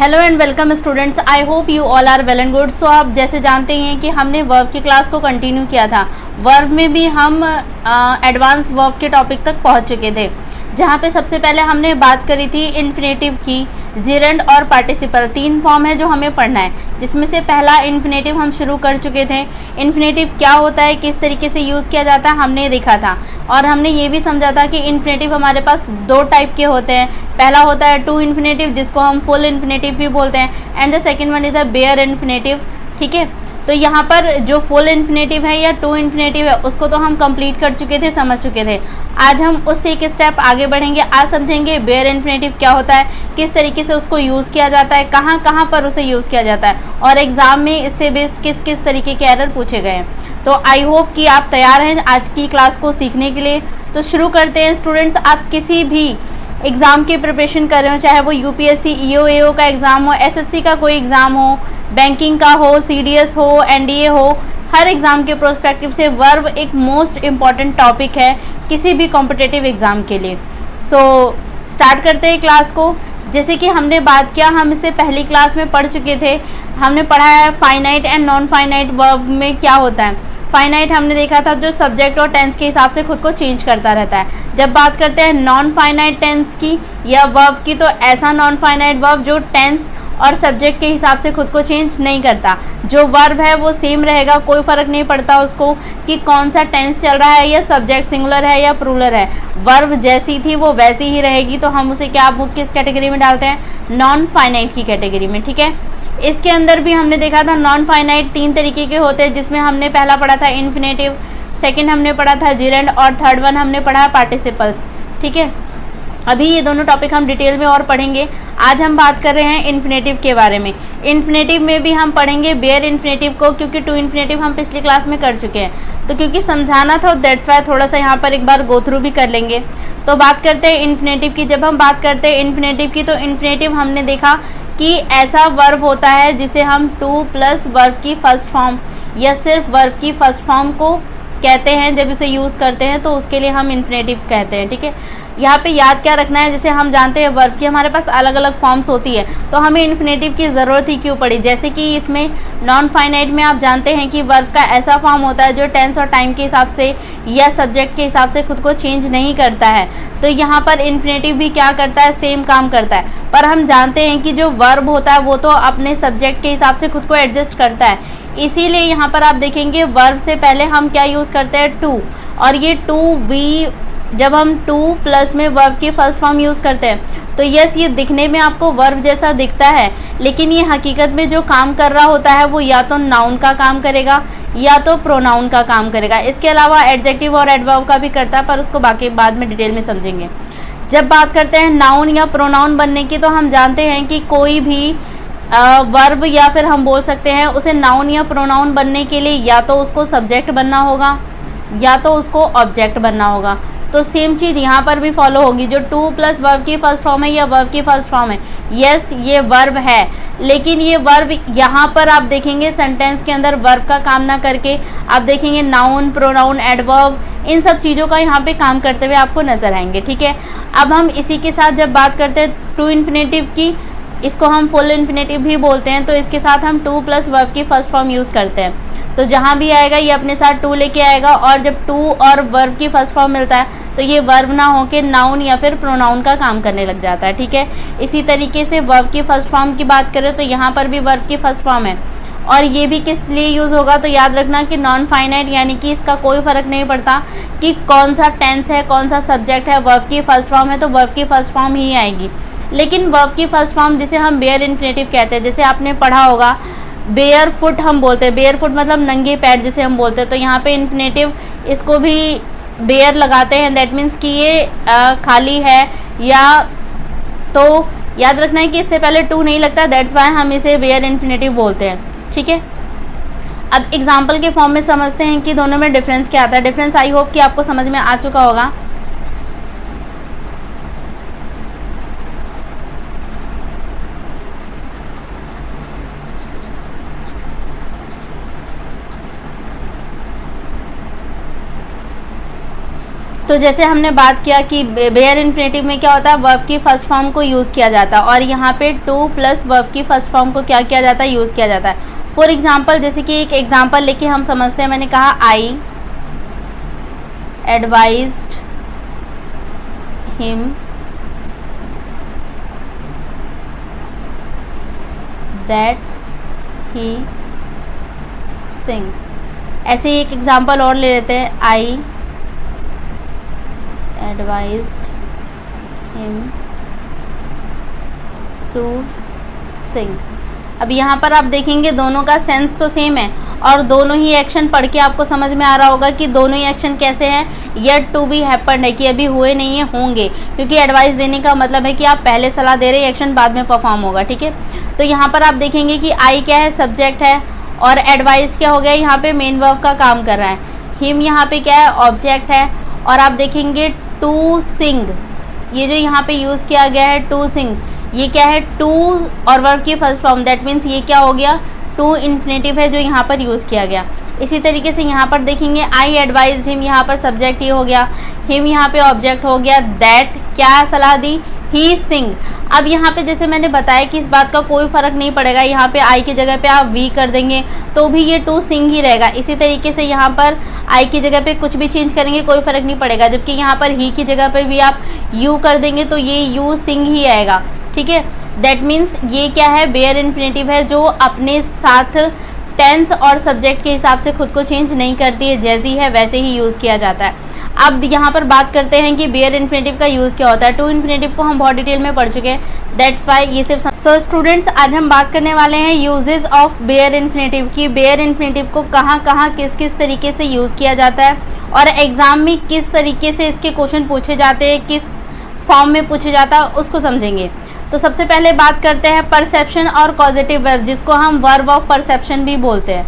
Hello and welcome students, I hope you all are well and good. So आप जैसे जानते हैं कि हमने वर्ब की क्लास को कंटिन्यू किया था। वर्ब में भी हम एडवांस वर्ब के टॉपिक तक पहुंच चुके थे, जहां पे सबसे पहले हमने बात करी थी इन्फिनेटिव की। जिरेंड और पार्टिसिपल तीन फॉर्म है जो हमें पढ़ना है, जिसमें से पहला इन्फिनेटिव हम शुरू कर चुके थे। इन्फिनेटिव क्या होता है, किस तरीके से यूज़ किया जाता है, हमने देखा था। और हमने ये भी समझा था कि इन्फिनेटिव हमारे पास दो टाइप के होते हैं। पहला होता है टू इन्फिनेटिव, जिसको हम फुल इन्फिनेटिव भी बोलते हैं, and the second one is a bare infinitive. ठीक है, तो यहाँ पर जो फुल इन्फिनेटिव है या टू इन्फिनेटिव है, उसको तो हम कंप्लीट कर चुके थे, समझ चुके थे। आज हम उससे एक स्टेप आगे बढ़ेंगे। आज समझेंगे बेयर इन्फिनेटिव क्या होता है, किस तरीके से उसको यूज़ किया जाता है, कहाँ कहाँ पर उसे यूज़ किया जाता है, और एग्ज़ाम में इससे बेस्ड किस किस तरीके के एरर पूछे गए हैं। तो आई होप कि आप तैयार हैं आज की क्लास को सीखने के लिए। तो शुरू करते हैं स्टूडेंट्स। आप किसी भी एग्ज़ाम की प्रिपरेशन कर रहे हो, चाहे वो यूपीएससी ईओ एओ का एग्ज़ाम हो, एसएससी का कोई एग्ज़ाम हो, बैंकिंग का हो, सीडीएस हो, एनडीए हो, हर एग्ज़ाम के प्रोस्पेक्टिव से वर्ब एक मोस्ट इम्पॉर्टेंट टॉपिक है किसी भी कॉम्पिटिटिव एग्ज़ाम के लिए। सो स्टार्ट करते हैं क्लास को। जैसे कि हमने बात किया, हम इससे पहली क्लास में पढ़ चुके थे। हमने पढ़ा है finite and non finite verb में क्या होता है। फाइनाइट हमने देखा था जो सब्जेक्ट और टेंस के हिसाब से खुद को चेंज करता रहता है। जब बात करते हैं नॉन फाइनाइट टेंस की या वर्ब की, तो ऐसा नॉन फाइनाइट वर्ब जो टेंस और सब्जेक्ट के हिसाब से खुद को चेंज नहीं करता। जो वर्ब है वो सेम रहेगा, कोई फ़र्क नहीं पड़ता उसको कि कौन सा टेंस चल रहा है या सब्जेक्ट सिंगुलर है या प्लूरल है। वर्ब जैसी थी वो वैसी ही रहेगी। तो हम उसे क्या बुक किस कैटेगरी में डालते हैं, नॉन फाइनाइट की कैटेगरी में। ठीक है, इसके अंदर भी हमने देखा था नॉन फाइनाइट तीन तरीके के होते हैं, जिसमें हमने पहला पढ़ा था इन्फिनेटिव, सेकंड हमने पढ़ा था जिरेंड, और थर्ड वन हमने पढ़ा पार्टिसिपल्स। ठीक है, अभी ये दोनों टॉपिक हम डिटेल में और पढ़ेंगे। आज हम बात कर रहे हैं इन्फिनेटिव के बारे में। इन्फिनेटिव में भी हम पढ़ेंगे बेयर इन्फिनेटिव को, क्योंकि टू इन्फिनेटिव हम पिछली क्लास में कर चुके हैं। तो क्योंकि समझाना था, दैट्स वाई थोड़ा सा यहाँ पर एक बार गो थ्रू भी कर लेंगे। तो बात करते हैं इन्फिनेटिव की। जब हम बात करते हैं इन्फिनेटिव की, तो इन्फिनेटिव हमने देखा कि ऐसा वर्ब होता है जिसे हम टू प्लस वर्ब की फर्स्ट फॉर्म या सिर्फ वर्ब की फर्स्ट फॉर्म को कहते हैं। जब इसे यूज़ करते हैं तो उसके लिए हम इन्फिनेटिव कहते हैं। ठीक है, यहाँ पे याद क्या रखना है, जैसे हम जानते हैं वर्ब की हमारे पास अलग अलग फॉर्म्स होती है, तो हमें इन्फिनेटिव की ज़रूरत ही क्यों पड़ी। जैसे कि इसमें नॉन फाइनाइट में आप जानते हैं कि वर्ब का ऐसा फॉर्म होता है जो टेंस और टाइम के हिसाब से या सब्जेक्ट के हिसाब से खुद को चेंज नहीं करता है। तो यहाँ पर इन्फिनेटिव भी क्या करता है, सेम काम करता है। पर हम जानते हैं कि जो वर्ब होता है वो तो अपने सब्जेक्ट के हिसाब से खुद को एडजस्ट करता है। इसीलिए यहाँ पर आप देखेंगे वर्ब से पहले हम क्या यूज़ करते हैं, टू। और ये टू वी, जब हम टू प्लस में वर्ब की फर्स्ट फॉर्म यूज़ करते हैं तो यस, ये दिखने में आपको वर्ब जैसा दिखता है, लेकिन ये हकीकत में जो काम कर रहा होता है वो या तो नाउन का काम करेगा या तो प्रोनाउन का काम करेगा। इसके अलावा एडजेक्टिव और एडवर्ब का भी करता है, पर उसको बाकी बाद में डिटेल में समझेंगे। जब बात करते हैं नाउन या प्रोनाउन बनने की, तो हम जानते हैं कि कोई भी वर्ब या फिर हम बोल सकते हैं उसे नाउन या प्रोनाउन बनने के लिए या तो उसको सब्जेक्ट बनना होगा या तो उसको ऑब्जेक्ट बनना होगा। तो सेम चीज़ यहाँ पर भी फॉलो होगी। जो टू प्लस वर्ब की फर्स्ट फॉर्म है या वर्ब की फर्स्ट फॉर्म है, यस ये वर्ब है, लेकिन ये वर्ब यहाँ पर आप देखेंगे सेंटेंस के अंदर वर्ब का काम ना करके आप देखेंगे नाउन, प्रोनाउन, एडवर्ब, इन सब चीज़ों का यहाँ पे काम करते हुए आपको नजर आएंगे। ठीक है, अब हम इसी के साथ जब बात करते हैं टू इन्फिनेटिव की, इसको हम फुल इन्फिनेटिव भी बोलते हैं, तो इसके साथ हम टू प्लस वर्ब की फर्स्ट फॉर्म यूज़ करते हैं। तो जहाँ भी आएगा ये अपने साथ टू लेके आएगा, और जब टू और वर्ब की फर्स्ट फॉर्म मिलता है तो ये वर्ब ना होके नाउन या फिर प्रोनाउन का काम करने लग जाता है। ठीक है, इसी तरीके से वर्ब की फर्स्ट फॉर्म की बात करें तो यहाँ पर भी वर्ब की फर्स्ट फॉर्म है, और ये भी किस लिए यूज़ होगा, तो याद रखना कि नॉन फाइनाइट यानी कि इसका कोई फ़र्क नहीं पड़ता कि कौन सा टेंस है, कौन सा सब्जेक्ट है। वर्ब की फर्स्ट फॉर्म है तो वर्ब की फर्स्ट फॉर्म ही आएगी। लेकिन वर्ब की फर्स्ट फॉर्म जिसे हम बेयर इन्फिनेटिव कहते हैं, जैसे आपने पढ़ा होगा बेयर फुट हम बोलते हैं, बेयर फुट मतलब नंगे पैर जिसे हम बोलते हैं, तो यहाँ पे इन्फिनेटिव इसको भी बेयर लगाते हैं, दैट मीन्स कि ये खाली है। या तो याद रखना है कि इससे पहले टू नहीं लगता, दैट्स वाई हम इसे बेयर इन्फिनेटिव बोलते हैं। ठीक है, अब एग्जाम्पल के फॉर्म में समझते हैं कि दोनों में डिफरेंस क्या आता है। डिफरेंस आई होप कि आपको समझ में आ चुका होगा। तो जैसे हमने बात किया कि बेयर इन्फिनेटिव में क्या होता है, वर्ब की फर्स्ट फॉर्म को यूज़ किया जाता है, और यहाँ पे टू प्लस वर्ब की फर्स्ट फॉर्म को क्या किया जाता है, यूज़ किया जाता है। फॉर एग्जाम्पल, जैसे कि एक एग्जाम्पल लेके हम समझते हैं। मैंने कहा आई एडवाइज्ड हिम दैट ही सिंग। ऐसे ही एक एग्जाम्पल और ले लेते हैं, आई एडवाइज्ड हिम टू सिंग। अब यहाँ पर आप देखेंगे दोनों का सेंस तो सेम है, और दोनों ही एक्शन पढ़ के आपको समझ में आ रहा होगा कि दोनों ही एक्शन कैसे हैं, येट टू बी हैपेंड है, कि अभी हुए नहीं है, होंगे। क्योंकि एडवाइस देने का मतलब है कि आप पहले सलाह दे रहे हैं, एक्शन बाद में परफॉर्म होगा, ठीक है। तो यहाँ पर आप देखेंगे कि आई क्या है, सब्जेक्ट है, और एडवाइस क्या हो गया, यहाँ पे मेन वर्ब का काम कर रहा है। हिम यहाँ पे क्या है, ऑब्जेक्ट है, और आप देखेंगे टू सिंग, ये जो यहाँ पे यूज़ किया गया है टू सिंग, ये क्या है, टू और वर्ब की फर्स्ट फॉर्म, दैट मीन्स ये क्या हो गया, टू इन्फिनेटिव है जो यहाँ पर यूज़ किया गया। इसी तरीके से यहाँ पर देखेंगे आई एडवाइज्ड हिम, यहाँ पर सब्जेक्ट ये हो गया, हिम यहाँ पे ऑब्जेक्ट हो गया, दैट क्या सलाह दी, ही सिंग। अब यहाँ पे जैसे मैंने बताया कि इस बात का कोई फ़र्क नहीं पड़ेगा, यहाँ पे आई की जगह पे आप वी कर देंगे तो भी ये टू सिंग ही रहेगा। इसी तरीके से यहाँ पर आई की जगह पे कुछ भी चेंज करेंगे कोई फ़र्क नहीं पड़ेगा, जबकि यहाँ पर ही की जगह पे भी आप यू कर देंगे तो ये यू सिंग ही आएगा, ठीक है। दैट मीन्स ये क्या है, बेयर इन्फिनेटिव है जो अपने साथ टेंस और सब्जेक्ट के हिसाब से खुद को चेंज नहीं करती है, जैसी है वैसे ही यूज़ किया जाता है। अब यहाँ पर बात करते हैं कि बेयर इन्फिनेटिव का यूज़ क्या होता है। टू इन्फिनेटिव को हम बहुत डिटेल में पढ़ चुके हैं, दैट्स वाई ये सिर्फ। सो स्टूडेंट्स, आज हम बात करने वाले हैं यूजेस ऑफ बेयर इन्फिनेटिव की। बेयर इन्फिनेटिव को कहाँ कहाँ किस किस तरीके से यूज़ किया जाता है, और एग्ज़ाम में किस तरीके से इसके क्वेश्चन पूछे जाते हैं, किस फॉर्म में पूछे जाता है, उसको समझेंगे। तो सबसे पहले बात करते हैं परसेप्शन और पॉजिटिव वर्ब, जिसको हम वर्ब ऑफ परसेप्शन भी बोलते हैं,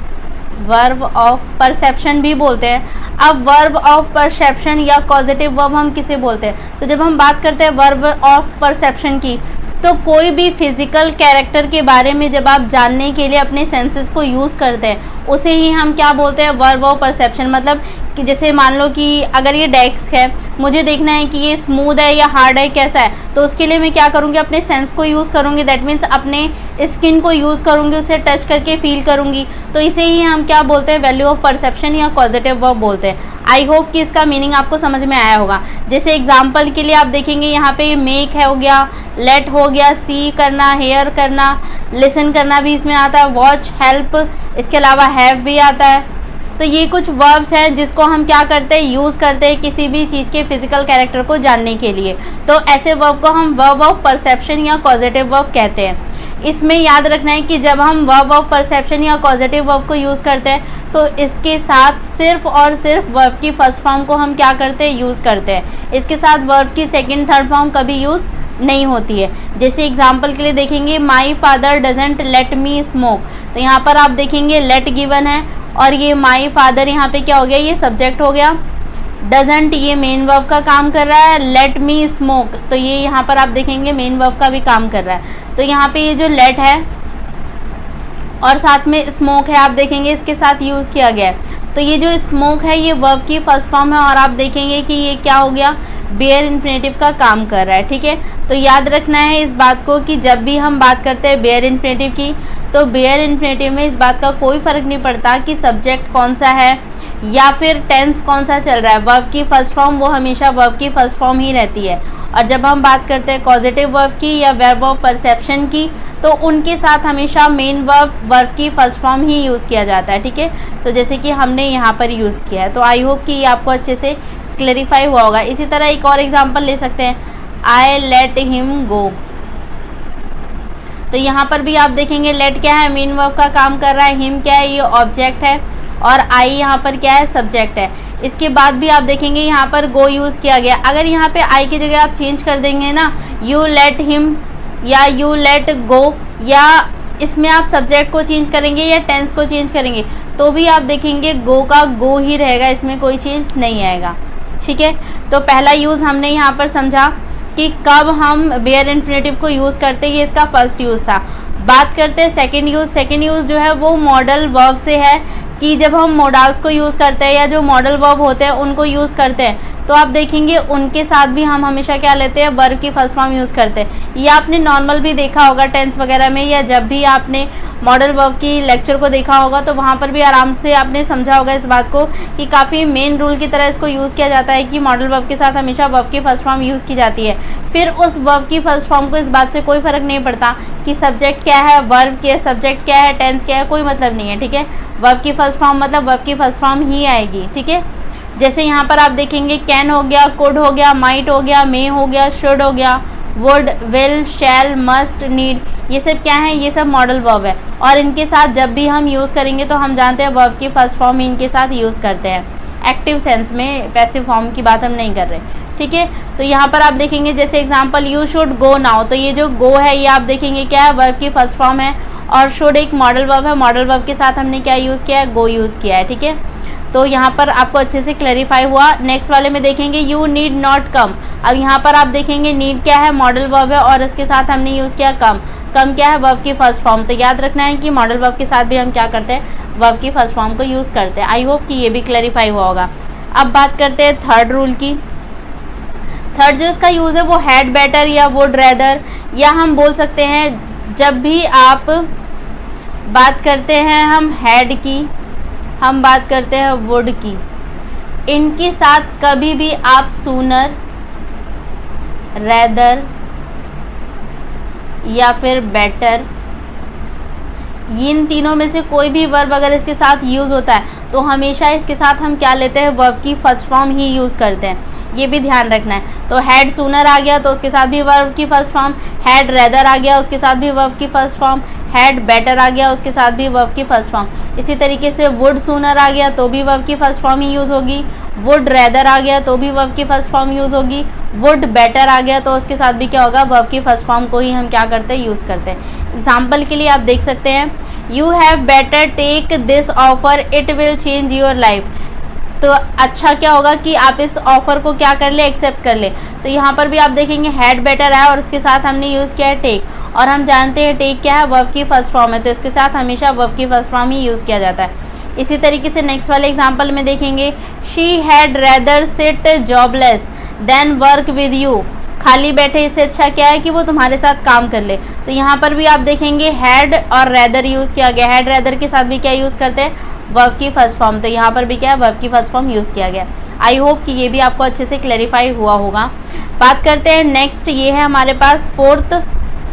वर्ब ऑफ परसेप्शन भी बोलते हैं। अब वर्ब ऑफ परसेप्शन या पॉजिटिव वर्ब हम किसे बोलते हैं, तो जब हम बात करते हैं वर्ब ऑफ परसेप्शन की, तो कोई भी फिजिकल कैरेक्टर के बारे में जब आप जानने के लिए अपने सेंसेस को यूज़ करते हैं, उसे ही हम क्या बोलते हैं, वर्ब ऑफ परसेप्शन। मतलब कि जैसे मान लो कि अगर ये डेस्क है, मुझे देखना है कि ये स्मूथ है या हार्ड है, कैसा है, तो उसके लिए मैं क्या करूँगी, अपने सेंस को यूज़ करूँगी, दैट मीन्स अपने स्किन को यूज़ करूँगी, उसे टच करके फील करूँगी। तो इसे ही हम क्या बोलते हैं, वैल्यू ऑफ परसेप्शन या पॉजिटिव वर्ब बोलते हैं। आई होप कि इसका मीनिंग आपको समझ में आया होगा। जैसे एग्जाम्पल के लिए आप देखेंगे यहाँ पे मेक है हो गया, लेट हो गया, सी करना, हेयर करना, लिसन करना भी इसमें आता है, वॉच, हेल्प, इसके अलावा हैव भी आता है। तो ये कुछ वर्ब्स हैं जिसको हम क्या करते हैं, यूज़ करते हैं किसी भी चीज़ के फिजिकल कैरेक्टर को जानने के लिए। तो ऐसे वर्ब को हम वर्ब ऑफ परसेप्शन या पॉजिटिव वर्ब कहते हैं। इसमें याद रखना है कि जब हम वर्ब ऑफ परसेप्शन या पॉजिटिव वर्ब को यूज़ करते हैं तो इसके साथ सिर्फ और सिर्फ वर्ब की फर्स्ट फॉर्म को हम क्या करते हैं, यूज़ करते हैं। इसके साथ वर्ब की सेकंड थर्ड फॉर्म कभी यूज़ नहीं होती है। जैसे एग्जाम्पल के लिए देखेंगे, my father doesn't let me smoke, तो यहाँ पर आप देखेंगे लेट गिवन है, और ये माई फादर यहाँ पे क्या हो गया, ये सब्जेक्ट हो गया, डजेंट ये मेन वर्ब का काम कर रहा है, लेट मी स्मोक तो ये यहाँ पर आप देखेंगे मेन वर्ब का भी काम कर रहा है। तो यहाँ पे ये जो लेट है और साथ में स्मोक है, आप देखेंगे इसके साथ यूज़ किया गया है। तो ये जो स्मोक है ये वर्ब की फर्स्ट फॉर्म है, और आप देखेंगे कि ये क्या हो गया, बेयर इन्फिनेटिव का काम कर रहा है, ठीक है। तो याद रखना है इस बात को कि जब भी हम बात करते हैं बेयर इन्फिनेटिव की, तो बेयर इन्फिनेटिव में इस बात का कोई फ़र्क नहीं पड़ता कि सब्जेक्ट कौन सा है या फिर टेंस कौन सा चल रहा है, वर्ब की फर्स्ट फॉर्म वो हमेशा वर्ब की फर्स्ट फॉर्म ही रहती है। और जब हम बात करते हैं पॉजिटिव वर्ब की या वर्ब ऑफ परसेप्शन की, तो उनके साथ हमेशा मेन वर्ब की फर्स्ट फॉर्म ही यूज़ किया जाता है, ठीक है। तो जैसे कि हमने यहाँ पर यूज़ किया है, तो आई होप कि ये आपको अच्छे से क्लेरिफाई हुआ होगा। इसी तरह एक और एग्जांपल ले सकते हैं, आई लेट हिम गो, तो यहाँ पर भी आप देखेंगे लेट क्या है, मेन वर्ब का काम कर रहा है, हिम क्या है, ये ऑब्जेक्ट है, और आई यहाँ पर क्या है, सब्जेक्ट है। इसके बाद भी आप देखेंगे यहाँ पर गो यूज़ किया गया। अगर यहाँ पे आई की जगह आप चेंज कर देंगे ना, यू लेट हिम या यू लेट गो, या इसमें आप सब्जेक्ट को चेंज करेंगे या टेंस को चेंज करेंगे, तो भी आप देखेंगे गो का गो ही रहेगा, इसमें कोई चेंज नहीं आएगा, ठीक है। तो पहला यूज़ हमने यहाँ पर समझा कि कब हम बेयर इन्फिनेटिव को यूज़ करते हैं, ये इसका फर्स्ट यूज़ था। बात करते हैं सेकंड यूज़। सेकंड यूज़ जो है वो मॉडल वर्ब से है, कि जब हम मॉडल्स को यूज़ करते हैं या जो मॉडल वर्ब होते हैं उनको यूज़ करते हैं, तो आप देखेंगे उनके साथ भी हम हमेशा क्या लेते हैं, वर्ब की फर्स्ट फॉर्म यूज़ करते हैं। ये आपने नॉर्मल भी देखा होगा टेंस वगैरह में, या जब भी आपने मॉडल वर्ब की लेक्चर को देखा होगा तो वहाँ पर भी आराम से आपने समझा होगा इस बात को कि काफ़ी मेन रूल की तरह इसको यूज़ किया जाता है कि मॉडल वर्ब के साथ हमेशा वर्ब की फर्स्ट फॉर्म यूज़ की जाती है। फिर उस वर्ब की फर्स्ट फॉर्म को इस बात से कोई फ़र्क नहीं पड़ता कि सब्जेक्ट क्या है, वर्ब क्या है, सब्जेक्ट क्या है, टेंस क्या है, कोई मतलब नहीं है, ठीक है। वर्ब की फर्स्ट फॉर्म मतलब वर्ब की फर्स्ट फॉर्म ही आएगी, ठीक है। जैसे यहाँ पर आप देखेंगे कैन हो गया, कुड हो गया, माइट हो गया, मे हो गया, शुड हो गया, would, will, shall, must, need, ये सब क्या है, ये सब मॉडल वर्ब है। और इनके साथ जब भी हम यूज़ करेंगे तो हम जानते हैं वर्ब की फर्स्ट फॉर्म ही इनके साथ यूज़ करते हैं। एक्टिव सेंस में, पैसिव फॉर्म की बात हम नहीं कर रहे, ठीक है। तो यहाँ पर आप देखेंगे जैसे example you should go now, तो ये जो गो है ये आप देखेंगे क्या है, वर्ब की फर्स्ट फॉर्म है। और शुड एक मॉडल वर्ब है, मॉडल वर्ब के साथ हमने क्या यूज़ किया है, गो यूज़ किया है, ठीक है। तो यहाँ पर आपको अच्छे से क्लैरिफाई हुआ। नेक्स्ट वाले में देखेंगे यू नीड नॉट कम। अब यहाँ पर आप देखेंगे नीड क्या है, मॉडल वर्ब है, और इसके साथ हमने यूज़ किया कम। कम क्या है, वर्ब की फर्स्ट फॉर्म। तो याद रखना है कि मॉडल वर्ब के साथ भी हम क्या करते हैं, वर्ब की फर्स्ट फॉर्म को यूज़ करते हैं। आई होप कि ये भी क्लैरिफाई हुआ होगा। अब बात करते हैं थर्ड रूल की। थर्ड जो इसका यूज़ है वो हैड, बेटर या वुड, रेदर, या हम बोल सकते हैं जब भी आप बात करते हैं हम हैड की, हम बात करते हैं वुड की, इनके साथ कभी भी आप सूनर, रेदर या फिर बेटर, इन तीनों में से कोई भी वर्ब अगर इसके साथ यूज़ होता है तो हमेशा इसके साथ हम क्या लेते हैं, वर्ब की फर्स्ट फॉर्म ही यूज़ करते हैं। ये भी ध्यान रखना है। तो हैड सूनर आ गया तो उसके साथ भी वर्ब की फर्स्ट फॉर्म, हैड रेदर आ गया उसके साथ भी वर्ब की फर्स्ट फॉर्म, हैड बेटर आ गया उसके साथ भी वर्ब की फर्स्ट फॉर्म। इसी तरीके से वुड सूनर आ गया तो भी वर्ब की फर्स्ट फॉर्म ही यूज़ होगी, वुड रेदर आ गया तो भी वर्ब की फर्स्ट फॉर्म यूज़ होगी, वुड बेटर आ गया तो उसके साथ भी क्या होगा, वर्ब की फर्स्ट फॉर्म को ही हम क्या करते हैं, यूज़ करते हैं। एग्जाम्पल के लिए आप देख सकते हैं you have better take this offer, it will change your life. तो अच्छा क्या होगा कि आप इस ऑफ़र को क्या कर ले, एक्सेप्ट कर ले। तो यहाँ पर भी आप देखेंगे हैड बेटर है और उसके साथ हमने यूज़ किया है टेक, और हम जानते हैं टेक क्या है, वर्ब की फर्स्ट फॉर्म है, तो इसके साथ हमेशा वर्ब की फर्स्ट फॉर्म ही यूज़ किया जाता है। इसी तरीके से नेक्स्ट वाले एग्जांपल में देखेंगे she had rather sit jobless than work with you, खाली बैठे इससे अच्छा क्या है कि वो तुम्हारे साथ काम कर ले। तो यहाँ पर भी आप देखेंगे हैड और रेदर यूज़ किया गया, हैड रेदर के साथ भी क्या यूज़ करते हैं, वर्ब की फर्स्ट फॉर्म। तो यहाँ पर भी क्या है, वर्ब की फर्स्ट फॉर्म यूज़ किया गया। आई होप कि ये भी आपको अच्छे से क्लैरिफाई हुआ होगा। बात करते हैं नेक्स्ट, ये है हमारे पास फोर्थ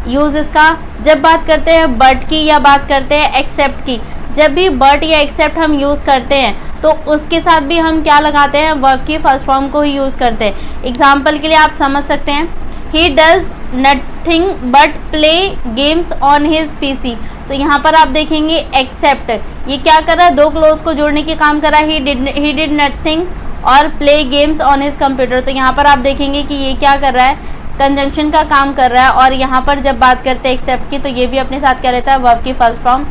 यूज़ इसका। जब बात करते हैं बट की या बात करते हैं एक्सेप्ट की, जब भी बट या एक्सेप्ट हम यूज़ करते हैं तो उसके साथ भी हम क्या लगाते हैं, वर्ब की फर्स्ट फॉर्म को ही यूज़ करते हैं। एग्जाम्पल के लिए आप समझ सकते हैं he does nothing but play games on his PC. तो यहाँ पर आप देखेंगे एक्सेप्ट, ये क्या कर रहा है, दो क्लोज को जोड़ने के काम कर रहा है, ही डिड नथिंग और play games on his computer. तो यहाँ पर आप देखेंगे कि ये क्या कर रहा है, कंजंक्शन का काम कर रहा है। और यहाँ पर जब बात करते हैं एक्सेप्ट की तो ये भी अपने साथ क्या रहता है, वर्ब की फर्स्ट फॉर्म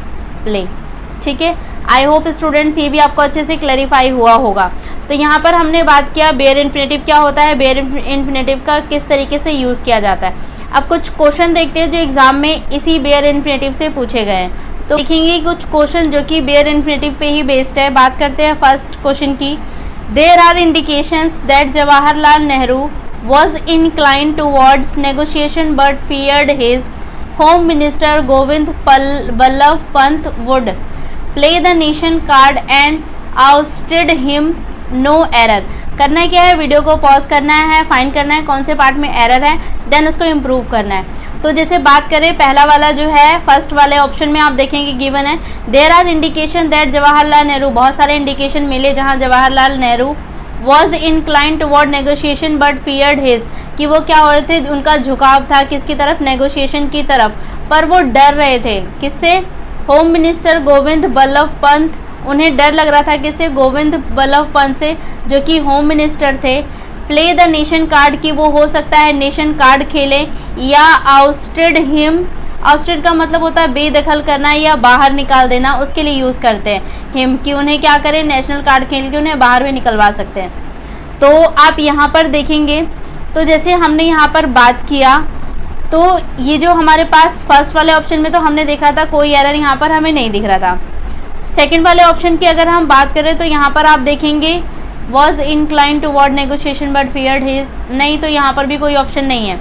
प्ले। ठीक है, आई होप स्टूडेंट्स ये भी आपको अच्छे से क्लैरिफाई हुआ होगा। तो यहाँ पर हमने बात किया बेयर इन्फिनेटिव क्या होता है, बेयर इन्फिनेटिव का किस तरीके से यूज़ किया जाता है। अब कुछ क्वेश्चन देखते हैं जो एग्जाम में इसी बेयर इन्फिनेटिव से पूछे गए हैं। तो देखेंगे कुछ क्वेश्चन जो कि बेयर इन्फिनेटिव पे ही बेस्ड है। बात करते हैं फर्स्ट क्वेश्चन की। There are indications that Jawaharlal Nehru was inclined towards negotiation but feared his home minister Govind Ballabh Pant would play the nation card and ousted him. No error। करना क्या है, video को पॉज करना है, फाइंड करना है कौन से पार्ट में एरर है, देन उसको इम्प्रूव करना है। तो जैसे बात करें पहला वाला जो है, फर्स्ट वाले ऑप्शन में आप देखेंगे गिवन है there are indication that Jawaharlal Nehru, बहुत सारे इंडिकेशन मिले जहाँ Jawaharlal Nehru was inclined toward negotiation but feared his, कि वो क्या हो रहे थे, उनका झुकाव था किसकी तरफ, नेगोशिएशन की तरफ, पर वो डर रहे थे किससे, होम मिनिस्टर गोविंद बल्लभ पंत, उन्हें डर लग रहा था किससे, गोविंद बल्लभ पंत से जो कि होम मिनिस्टर थे। प्ले द नेशन कार्ड, की वो हो सकता है नेशन कार्ड खेलें, या आउस्टेड हिम, आउस्टेड का मतलब होता है बेदखल करना या बाहर निकाल देना, उसके लिए यूज़ करते हैं हिम, कि उन्हें क्या करें, नेशनल कार्ड खेल के उन्हें बाहर भी निकलवा सकते हैं। तो आप यहाँ पर देखेंगे तो जैसे हमने यहाँ पर बात किया तो ये जो हमारे पास फर्स्ट वाले ऑप्शन में तो हमने देखा था कोई एरर यहाँ पर हमें नहीं दिख रहा था। सेकंड वाले ऑप्शन की अगर हम बात करें तो यहाँ पर आप देखेंगे was incline toward negotiation but feared his, नहीं, तो यहाँ पर भी कोई ऑप्शन नहीं है।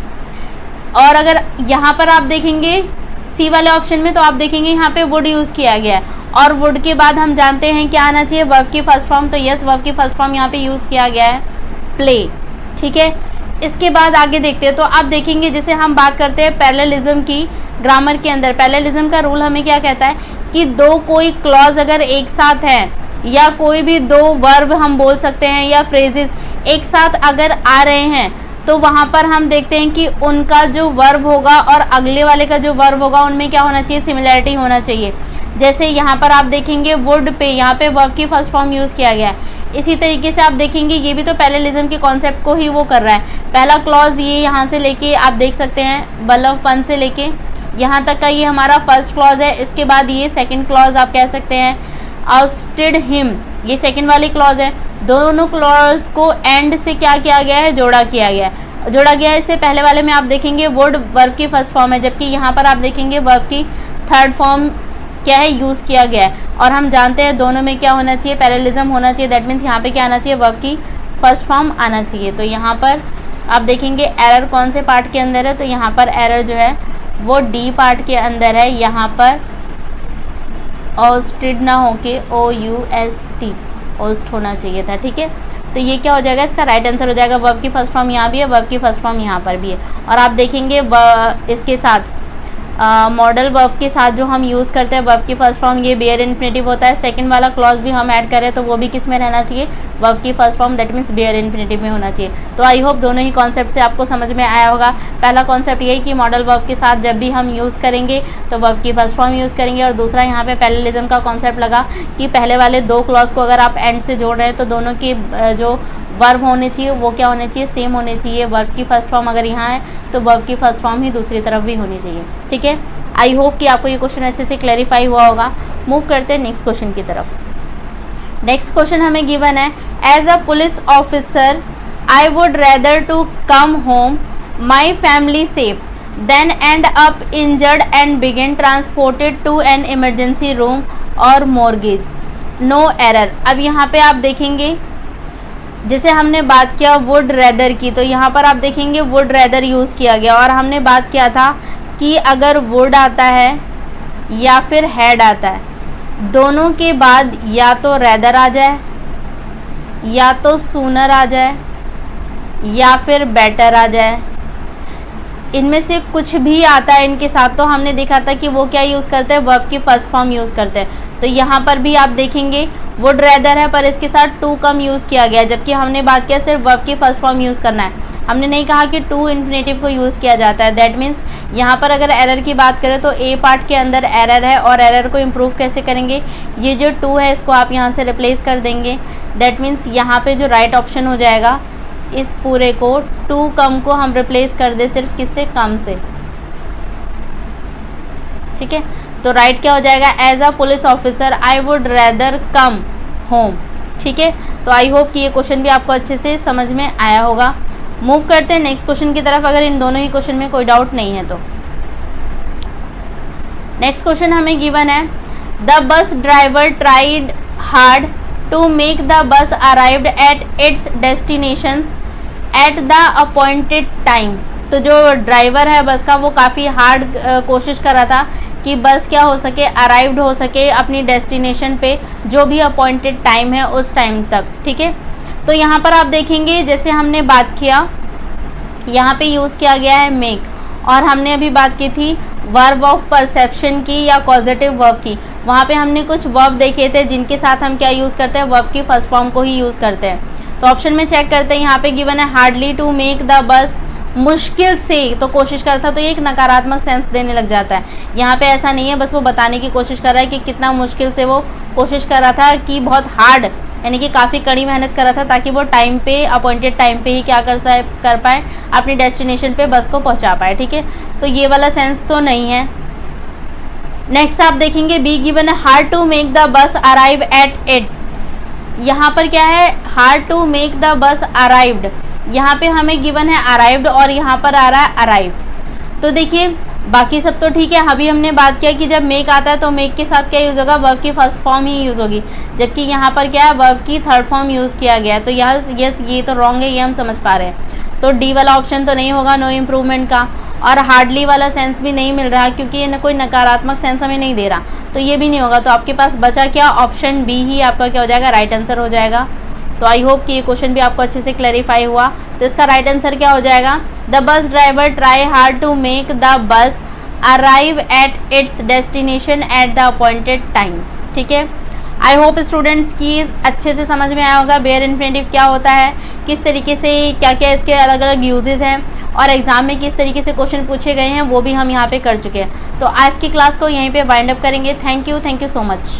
और अगर यहाँ पर आप देखेंगे सी वाले ऑप्शन में, तो आप देखेंगे यहाँ पे वुड यूज़ किया गया है, और वुड के बाद हम जानते हैं क्या आना चाहिए, वर्ब की फर्स्ट फॉर्म। तो यस, वर्ब की फर्स्ट फॉर्म यहाँ पे यूज़ किया गया है, प्ले। ठीक है, इसके बाद आगे देखते हैं। तो आप देखेंगे जैसे हम बात करते हैं पैरेललिज्म की, ग्रामर के अंदर पैरेललिज्म का रूल हमें क्या कहता है कि दो कोई क्लॉज अगर एक साथ है, या कोई भी दो वर्ब हम बोल सकते हैं या फ्रेजेस एक साथ अगर आ रहे हैं, तो वहाँ पर हम देखते हैं कि उनका जो वर्ब होगा और अगले वाले का जो वर्ब होगा उनमें क्या होना चाहिए, सिमिलैरिटी होना चाहिए। जैसे यहाँ पर आप देखेंगे वुड पे, यहाँ पे वर्ब की फर्स्ट फॉर्म यूज़ किया गया है। इसी तरीके से आप देखेंगे ये भी तो पैरेललिज्म के कॉन्सेप्ट को ही वो कर रहा है। पहला क्लॉज ये यहाँ से लेके आप देख सकते हैं बलवपन से लेके यहाँ तक का ये हमारा फर्स्ट क्लॉज है। इसके बाद ये सेकंड क्लॉज आप कह सकते हैं आउटस्टिड हिम, ये सेकंड वाली क्लॉज है। दोनों क्लॉज को एंड से क्या किया गया है, जोड़ा गया है। इससे पहले वाले में आप देखेंगे वुड वर्ब की फर्स्ट फॉर्म है, जबकि यहाँ पर आप देखेंगे वर्ब की थर्ड फॉर्म क्या है, यूज़ किया गया है। और हम जानते हैं दोनों में क्या होना चाहिए, पैरेललिज्म होना चाहिए। दैट मीन्स यहाँ पे क्या आना चाहिए, वर्ब की फर्स्ट फॉर्म आना चाहिए। तो यहाँ पर आप देखेंगे एरर कौन से पार्ट के अंदर है, तो यहाँ पर एरर जो है वो डी पार्ट के अंदर है। यहाँ पर ऑस्टिड ना होके OUST ओस्ट होना चाहिए था। ठीक है, तो ये क्या हो जाएगा, इसका राइट आंसर हो जाएगा। वर्ब की फर्स्ट फॉर्म यहाँ भी है, वर्ब की फर्स्ट फॉर्म यहाँ पर भी है। और आप देखेंगे इसके साथ मॉडल वर्ब के साथ जो हम यूज़ करते हैं वर्ब की फर्स्ट फॉर्म, ये बेयर इन्फिनेटिव होता है। सेकंड वाला क्लॉज भी हम ऐड करें तो वो भी किस में रहना चाहिए, वर्ब की first form, that means bare infinitive में होना चाहिए। तो आई होप दोनों ही कॉन्सेप्ट से आपको समझ में आया होगा। पहला कॉन्सेप्ट यही कि मॉडल वर्ब के साथ जब भी हम यूज़ करेंगे तो वर्ब की फर्स्ट फॉर्म यूज़ करेंगे, और दूसरा यहाँ पे पैरेललिज्म का कॉन्सेप्ट लगा कि पहले वाले दो क्लॉज को अगर आप एंड से जोड़ रहे हैं तो दोनों की जो वर्ब होने चाहिए वो क्या होने चाहिए, सेम होने चाहिए। वर्ब की फर्स्ट फॉर्म अगर यहाँ है तो वर्ब की फर्स्ट फॉर्म ही दूसरी तरफ भी होनी चाहिए। ठीक है, आई होप कि आपको ये क्वेश्चन अच्छे से क्लैरिफाई हुआ होगा। मूव करते हैं नेक्स्ट क्वेश्चन की तरफ। नेक्स्ट क्वेश्चन हमें गिवन है, as a police officer I would rather to come home my family safe than end up injured and begin transported to an emergency room और mortgage, no error. अब यहाँ पे आप देखेंगे जैसे हमने बात किया वुड रेदर की, तो यहाँ पर आप देखेंगे वुड रेदर यूज़ किया गया, और हमने बात किया था कि अगर वुड आता है या फिर हैड आता है, दोनों के बाद या तो रेदर आ जाए, या तो सूनर आ जाए, या फिर बेटर आ जाए। इनमें से कुछ भी आता है इनके साथ, तो हमने देखा था कि वो क्या यूज़ करते हैं, वर्ब की फर्स्ट फॉर्म यूज़ करते हैं। तो यहाँ पर भी आप देखेंगे वुड रेदर है पर इसके साथ टू कम यूज़ किया गया, जबकि हमने बात किया सिर्फ वर्ब की फर्स्ट फॉर्म यूज़ करना है। हमने नहीं कहा कि टू इन्फिनेटिव को यूज़ किया जाता है। दैट मीन्स यहाँ पर अगर एरर की बात करें तो ए पार्ट के अंदर एरर है, और एरर को इम्प्रूव कैसे करेंगे, ये जो टू है इसको आप यहाँ से रिप्लेस कर देंगे। दैट मीन्स यहाँ पे जो राइट ऑप्शन हो जाएगा, इस पूरे को टू कम को हम रिप्लेस कर दे सिर्फ किससे, कम से। ठीक है, तो राइट क्या हो जाएगा, as a police officer I would rather come home. ठीक है, तो आई होप कि ये क्वेश्चन भी आपको अच्छे से समझ में आया होगा। मूव करते हैं नेक्स्ट क्वेश्चन की तरफ, अगर इन दोनों ही क्वेश्चन में कोई डाउट नहीं है तो। नेक्स्ट क्वेश्चन हमें गिवन है, the bus driver tried hard to make the bus arrived at its destinations at the appointed time. तो जो ड्राइवर है बस का वो काफ़ी हार्ड कोशिश कर रहा था कि बस क्या हो सके, अराइव्ड हो सके अपनी डेस्टिनेशन पे जो भी अपॉइंटेड टाइम है उस टाइम तक। ठीक है, तो यहाँ पर आप देखेंगे जैसे हमने बात किया, यहाँ पे यूज़ किया गया है मेक, और हमने अभी बात की थी वर्ब ऑफ परसेप्शन की या पॉजिटिव वर्ब की। वहाँ पे हमने कुछ वर्ब देखे थे जिनके साथ हम क्या यूज़ करते हैं, वर्ब की फर्स्ट फॉर्म को ही यूज़ करते हैं। तो ऑप्शन में चेक करते हैं, यहाँ पे गिवन है हार्डली टू मेक द बस, मुश्किल से तो कोशिश करता, तो ये एक नकारात्मक सेंस देने लग जाता है। यहाँ पे ऐसा नहीं है, बस वो बताने की कोशिश कर रहा है कि कितना मुश्किल से वो कोशिश कर रहा था, कि बहुत हार्ड यानी कि काफ़ी कड़ी मेहनत कर रहा था ताकि वो टाइम पे, अपॉइंटेड टाइम पे ही क्या कर पाए, अपनी डेस्टिनेशन पे बस को पहुँचा पाए। ठीक है, तो ये वाला सेंस तो नहीं है। नेक्स्ट आप देखेंगे बी गिवन है hard to make the bus arrive at its. यहाँ पर क्या है, hard to make the bus arrived, यहाँ पे हमें गिवन है अराइव्ड और यहाँ पर आ रहा है अराइव। तो देखिए बाकी सब तो ठीक है। अभी हमने बात किया कि जब मेक आता है तो मेक के साथ क्या यूज़ होगा, वर्ब की फर्स्ट फॉर्म ही यूज़ होगी, जबकि यहाँ पर क्या है, वर्ब की थर्ड फॉर्म यूज़ किया गया है। तो यहाँ यस ये तो रॉन्ग है, ये हम समझ पा रहे हैं। तो डी वाला ऑप्शन तो नहीं होगा नो इम्प्रूवमेंट का, और हार्डली वाला सेंस भी नहीं मिल रहा क्योंकि ये कोई नकारात्मक सेंस हमें नहीं दे रहा, तो ये भी नहीं होगा। तो आपके पास बचा क्या, ऑप्शन बी ही आपका क्या हो जाएगा, राइट आंसर हो जाएगा। तो आई होप कि ये क्वेश्चन भी आपको अच्छे से क्लैरिफाई हुआ। तो इसका राइट आंसर क्या हो जाएगा, the bus driver try hard to make the bus arrive at its destination at the appointed time. ठीक है, आई होप स्टूडेंट्स की अच्छे से समझ में आया होगा बेयर इन्फिनेटिव क्या होता है, किस तरीके से क्या क्या इसके अलग अलग यूजेस हैं, और एग्जाम में किस तरीके से क्वेश्चन पूछे गए हैं वो भी हम यहाँ पे कर चुके हैं। तो आज की क्लास को यहीं पे वाइंड अप करेंगे। Thank you so much.